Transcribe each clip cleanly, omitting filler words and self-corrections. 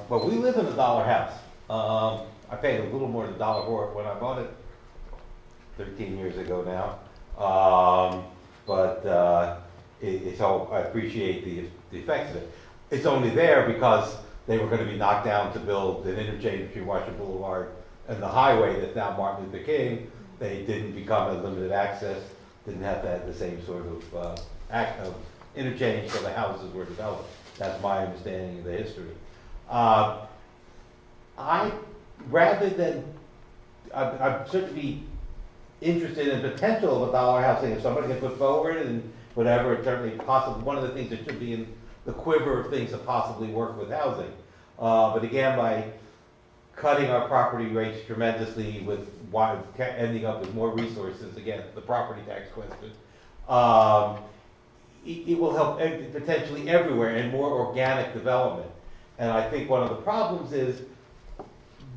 Well, we live in a dollar house. I paid a little more than a dollar for it when I bought it 13 years ago now. It's all, I appreciate the effects of it. It's only there because they were going to be knocked down to build an interchange between Washington Boulevard and the highway that's now Martin Luther King. They didn't become a limited access, didn't have to have the same sort of act of interchange, so the houses were developed. That's my understanding of the history. I, rather than, I'm certainly interested in the potential of a dollar housing. If somebody can put forward and whatever, it's certainly possible. One of the things that should be in the quiver of things that possibly work with housing. But again, by cutting our property rates tremendously with ending up with more resources, again, the property tax question, it will help potentially everywhere and more organic development. And I think one of the problems is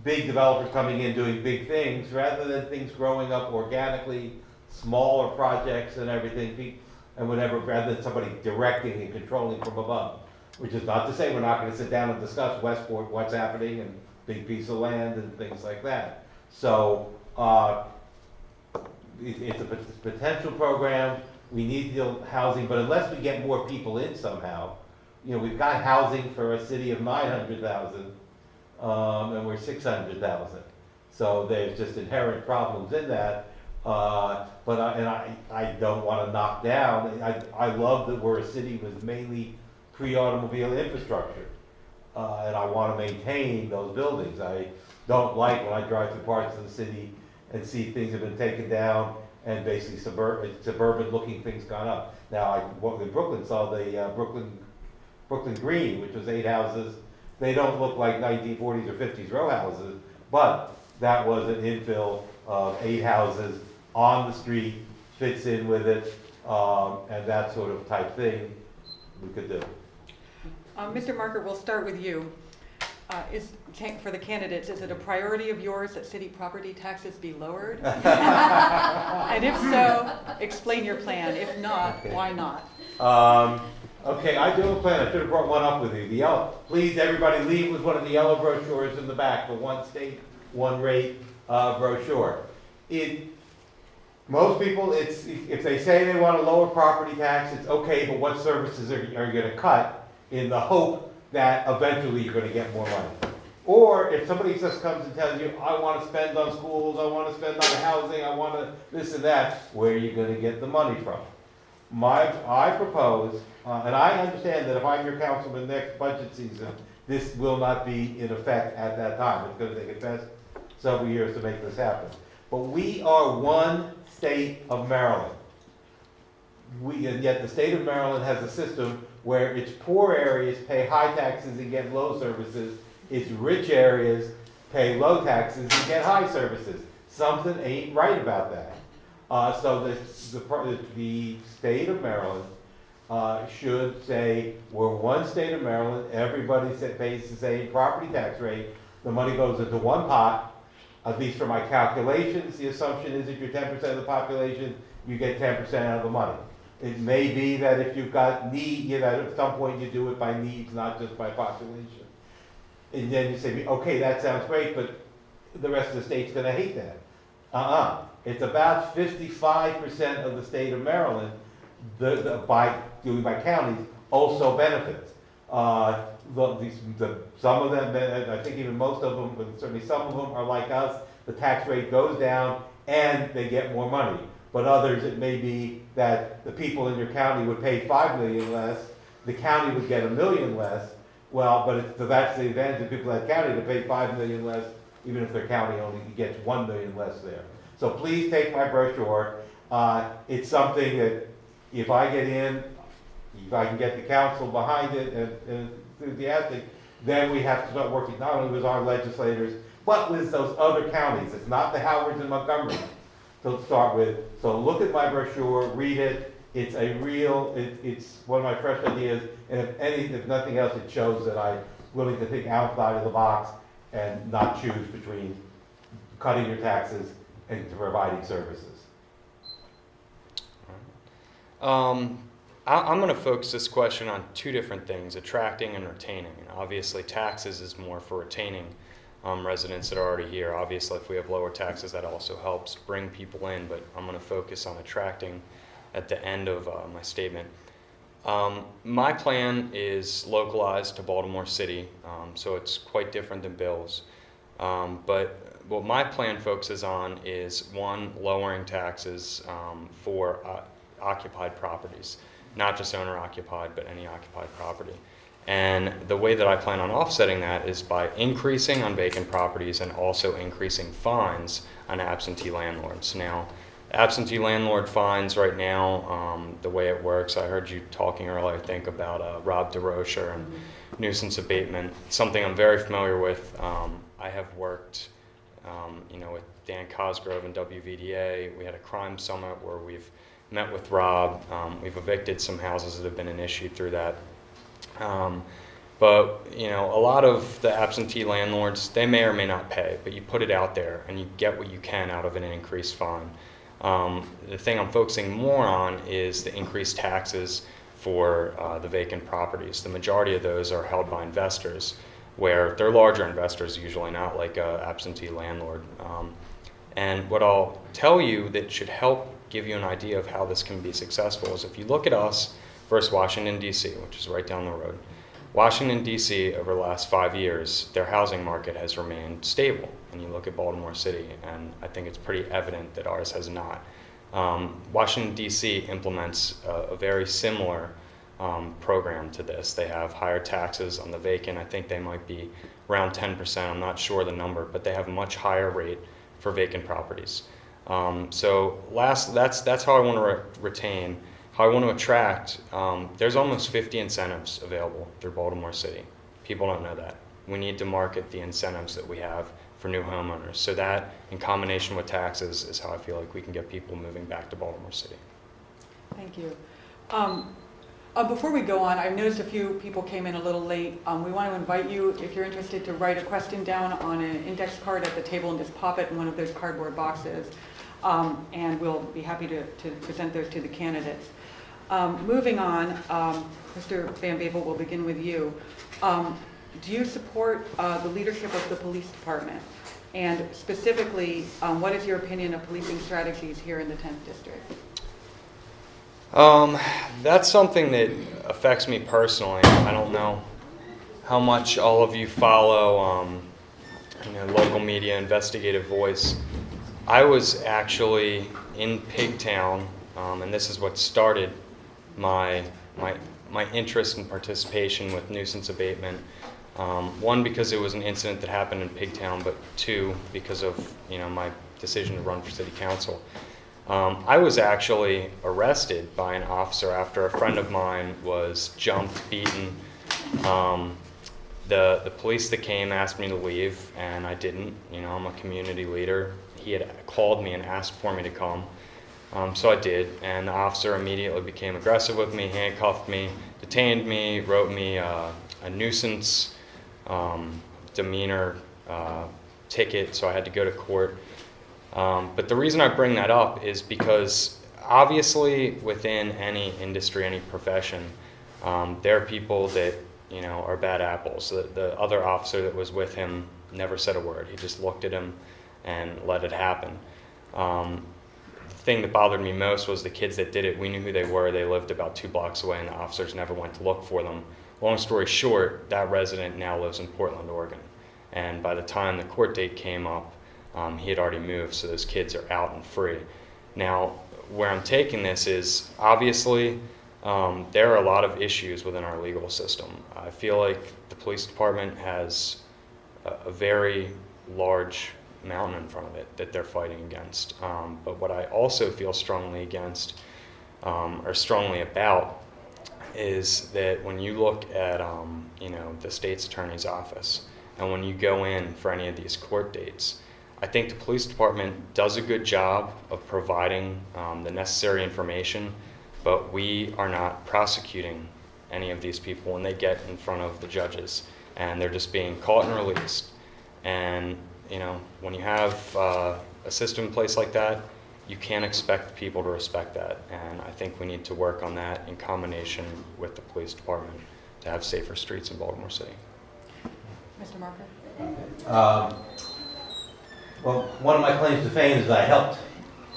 big developers coming in doing big things rather than things growing up organically, smaller projects and everything, and whatever, rather than somebody directing and controlling from above. Which is not to say we're not going to sit down and discuss Westport, what's happening, and big piece of land and things like that. So it's a potential program. We need the housing, but unless we get more people in somehow, you know, we've got housing for a city of 900,000, and we're 600,000. So there's just inherent problems in that. I don't want to knock down. I love that we're a city with mainly pre-automobile infrastructure, and I want to maintain those buildings. I don't like when I drive through parts of the city and see things have been taken down and basically suburban-looking things gone up. Now, I walked in Brooklyn, saw the Brooklyn Green, which was 8 houses. They don't look like 1940s or 50s row houses, but that was an infill of 8 houses on the street, fits in with it, and that sort of type thing we could do. Mr. Marker, we'll start with you. For the candidates, is it a priority of yours that city property taxes be lowered? And if so, explain your plan. If not, okay. Why not? Okay, I do have a plan. I should have brought one up with you. The yellow, please, everybody leave with one of the yellow brochures in the back, the one state, one rate brochure. Most people, if they say they want a lower property tax, it's okay, but what services are you going to cut in the hope that eventually you're going to get more money? Or if somebody just comes and tells you, I want to spend on schools, I want to spend on housing, I want to this and that, where are you going to get the money from? I propose, and I understand that if I'm your councilman next budget season, this will not be in effect at that time. It's going to take at best several years to make this happen. But we are one state of Maryland. And yet the state of Maryland has a system where its poor areas pay high taxes and get low services. Its rich areas pay low taxes and get high services. Something ain't right about that. So the state of Maryland should say, we're one state of Maryland, everybody pays the same property tax rate, the money goes into one pot. At least for my calculations, the assumption is if you're 10% of the population, you get 10% of the money. It may be that if you've got need, you know, at some point you do it by needs, not just by population. And then you say, okay, that sounds great, but the rest of the state's gonna hate that. It's about 55% of the state of Maryland, by counties, also benefits. Some of them, I think even most of them, but certainly some of them are like us, the tax rate goes down and they get more money. But others, it may be that the people in your county would pay $5 million less, the county would get $1 million less. Well, but so that's the advantage of people in that county to pay $5 million less, even if their county only gets $1 million less there. So please take my brochure. It's something that if I get in, if I can get the council behind it and enthusiastic, then we have to start working not only with our legislators, but with those other counties. It's not the Howards and Montgomery to start with. So look at my brochure, read it. It's a real, it's one of my fresh ideas. And if nothing else, it shows that I'm willing to think outside of the box and not choose between cutting your taxes and providing services. I'm going to focus this question on two different things, attracting and retaining. And obviously, taxes is more for retaining residents that are already here. Obviously, if we have lower taxes, that also helps bring people in, but I'm going to focus on attracting at the end of my statement. My plan is localized to Baltimore City, so it's quite different than Bill's. But what my plan focuses on is, one, lowering taxes for occupied properties. Not just owner-occupied, but any occupied property. And the way that I plan on offsetting that is by increasing on vacant properties and also increasing fines on absentee landlords. Now, absentee landlord fines right now, the way it works, I heard you talking earlier, I think, about Rob DeRocher and nuisance abatement, something I'm very familiar with. I have worked with Dan Cosgrove and WVDA. We had a crime summit where we've met with Rob. We've evicted some houses that have been an issue through that. But a lot of the absentee landlords, they may or may not pay, but you put it out there and you get what you can out of an increased fine. The thing I'm focusing more on is the increased taxes for the vacant properties. The majority of those are held by investors, where they're larger investors usually, not like an absentee landlord. And what I'll tell you that should help give you an idea of how this can be successful is if you look at us versus Washington, D.C., which is right down the road. Washington, D.C., over the last 5 years, their housing market has remained stable. And you look at Baltimore City, and I think it's pretty evident that ours has not. Washington, D.C. implements a very similar program to this. They have higher taxes on the vacant. I think they might be around 10%. I'm not sure the number, but they have a much higher rate for vacant properties. So that's how I want to retain. How I want to attract, there's almost 50 incentives available through Baltimore City. People don't know that. We need to market the incentives that we have for new homeowners. So that, in combination with taxes, is how I feel like we can get people moving back to Baltimore City. Thank you. Before we go on, I've noticed a few people came in a little late. We want to invite you, if you're interested, to write a question down on an index card at the table and just pop it in one of those cardboard boxes. And we'll be happy to present those to the candidates. Moving on, Mr. Van Bavel, we'll begin with you. Do you support the leadership of the police department? And specifically, what is your opinion of policing strategies here in the 10th district? That's something that affects me personally. I don't know how much all of you follow local media, investigative voice. I was actually in Pigtown, and this is what started my interest and participation with nuisance abatement. One, because it was an incident that happened in Pigtown, but two, because of my decision to run for city council. I was actually arrested by an officer after a friend of mine was jumped, beaten. The police that came asked me to leave, and I didn't. I'm a community leader. He had called me and asked for me to come. So I did, and the officer immediately became aggressive with me, handcuffed me, detained me, wrote me a nuisance demeanor ticket, so I had to go to court. But the reason I bring that up is because obviously within any industry, any profession, there are people that are bad apples. The other officer that was with him never said a word. He just looked at him and let it happen. The thing that bothered me most was the kids that did it. We knew who they were. They lived about 2 blocks away, and the officers never went to look for them. Long story short, that resident now lives in Portland, Oregon. And by the time the court date came up, he had already moved, so those kids are out and free. Now, where I'm taking this is, obviously, there are a lot of issues within our legal system. I feel like the police department has a very large mountain in front of it that they're fighting against. But what I also feel strongly against, or strongly about, is that when you look at the state's attorney's office, and when you go in for any of these court dates, I think the police department does a good job of providing the necessary information, but we are not prosecuting any of these people when they get in front of the judges, and they're just being caught and released. And when you have a system in place like that, you can't expect people to respect that, and I think we need to work on that in combination with the police department to have safer streets in Baltimore City. Mr. Marker? Well, one of my claims to fame is that I helped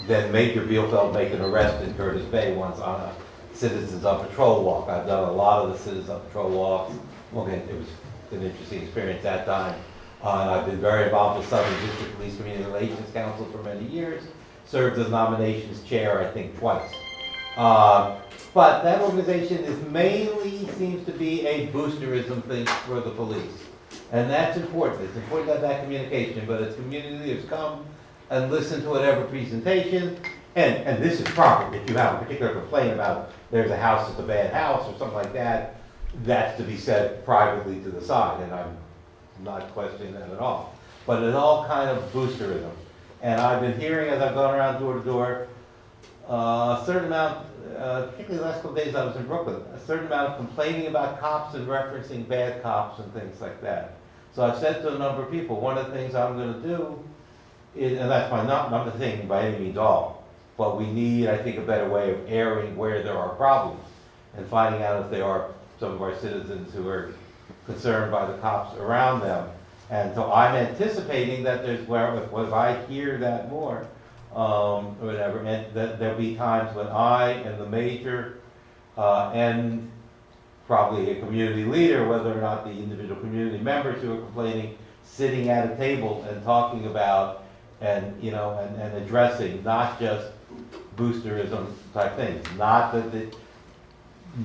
then Major Bielfeld make an arrest in Curtis Bay once on a Citizens on Patrol walk. I've done a lot of the Citizens on Patrol walks. Well, again, it was an interesting experience that time. And I've been very involved with Southern District Police Community Relations Council for many years. Served as nominations chair, I think, twice. But that organization is mainly seems to be a boosterism thing for the police. And that's important. It's important to have that communication, but as community leaders come and listen to whatever presentation, and this is proper. If you have a particular complaint about there's a house that's a bad house or something like that, that's to be said privately to the side, and I'm not questioning that at all. But it's all kind of boosterism. And I've been hearing as I've gone around door to door, a certain amount, particularly the last couple of days I was in Brooklyn, a certain amount of complaining about cops and referencing bad cops and things like that. So I've said to a number of people, one of the things I'm going to do is, and that's my not the thing by any means all, but we need, I think, a better way of airing where there are problems and finding out if there are some of our citizens who are concerned by the cops around them. And so I'm anticipating that there's where if I hear that more, or whatever, and that there'll be times when I and the major and probably a community leader, whether or not the individual community members who are complaining, sitting at a table and talking about and addressing not just boosterism type things.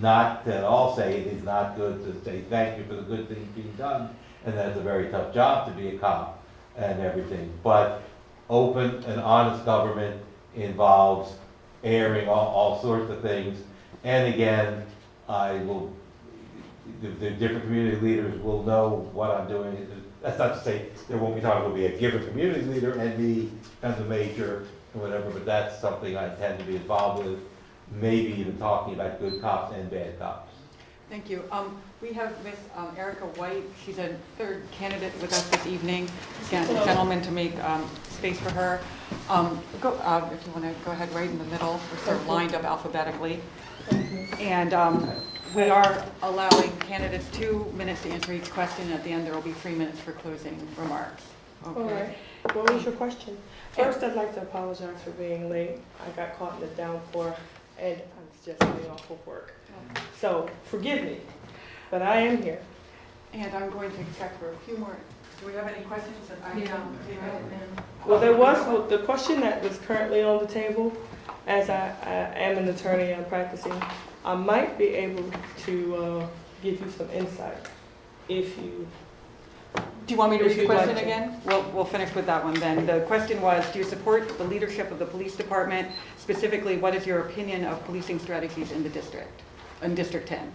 Not that all say it is not good to say thank you for the good things being done, and that's a very tough job to be a cop and everything. But open and honest government involves airing all sorts of things. And again, the different community leaders will know what I'm doing. That's not to say there won't be times there'll be a given community leader and me and the major and whatever, but that's something I intend to be involved with, maybe even talking about good cops and bad cops. Thank you. We have Miss Erica White. She's a third candidate with us this evening. Again, gentlemen, to make space for her. If you want to go ahead right in the middle. We're sort of lined up alphabetically. And we are allowing candidates 2 minutes to answer each question. At the end, there will be 3 minutes for closing remarks. Okay. All right. What was your question? First, I'd like to apologize for being late. I got caught in the downpour, and I'm just getting off of work. So forgive me, but I am here. And I'm going to check for a few more. Do we have any questions that I Well, there was the question that was currently on the table. As I am an attorney, I'm practicing. I might be able to give you some insight if you. Do you want me to read the you'd like question to. again? We'll finish with that one then. The question was, do you support the leadership of the police department? Specifically, what is your opinion of policing strategies in the district, in District 10?